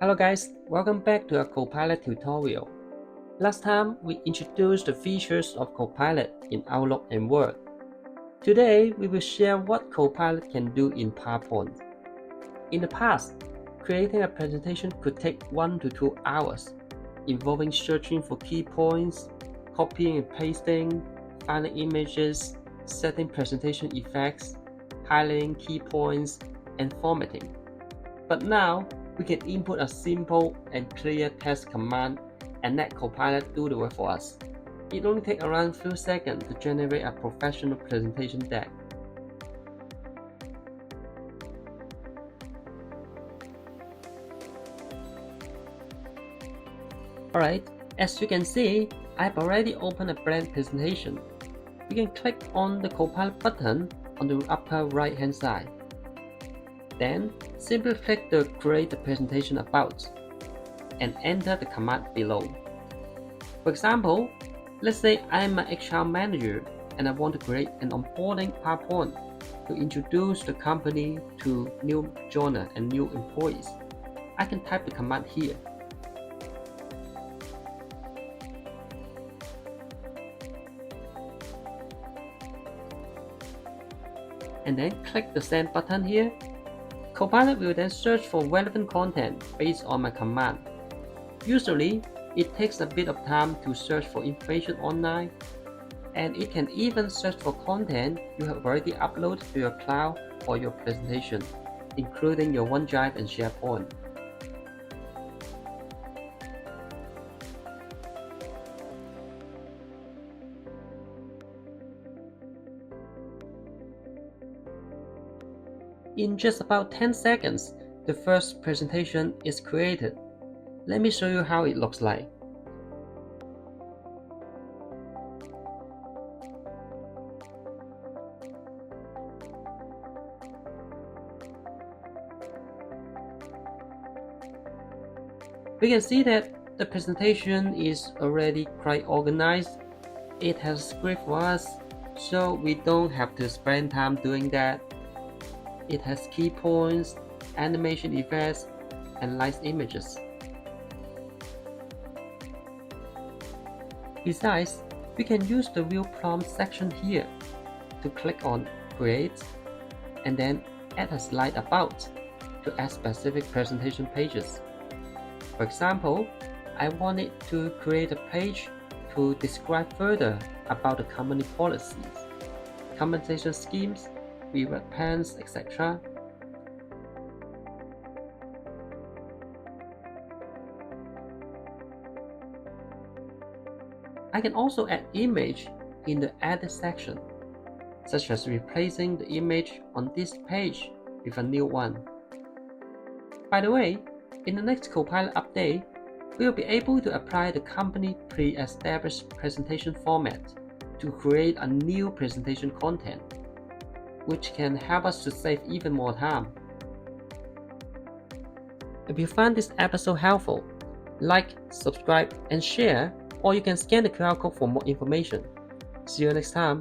Hello guys, welcome back to our Copilot tutorial. Last time we introduced the features of Copilot in Outlook and Word. Today we will share what Copilot can do in PowerPoint. In the past, creating a presentation could take 1 to 2 hours, involving searching for key points, copying and pasting, finding images, setting presentation effects, highlighting key points, and formatting. But now, we can input a simple and clear text command and let Copilot do the work for us. It only takes around a few seconds to generate a professional presentation deck. Alright, as you can see, I've already opened a blank presentation. We can click on the Copilot button on the upper right hand side. Then, simply click the Create a Presentation About and enter the command below. For example, let's say I'm an HR manager and I want to create an onboarding PowerPoint to introduce the company to new joiner and new employees. I can type the command here. And then click the Send button here. Copilot will then search for relevant content based on my command. Usually, it takes a bit of time to search for information online, and it can even search for content you have already uploaded to your cloud or your presentation, including your OneDrive and SharePoint. In just about 10 seconds, the first presentation is created. Let me show you how it looks like. We can see that the presentation is already quite organized. It has a script for us, so we don't have to spend time doing that. It has key points, animation effects, and nice images. Besides, we can use the View Prompt section here to click on Create and then add a slide about to add specific presentation pages. For example, I wanted to create a page to describe further about the company policies, compensation schemes, reward plans, etc. I can also add image in the Edit section, such as replacing the image on this page with a new one. By the way, in the next Copilot update, we will be able to apply the company pre-established presentation format to create a new presentation content, which can help us to save even more time. If you found this episode helpful, like, subscribe, and share, or you can scan the QR code for more information. See you next time.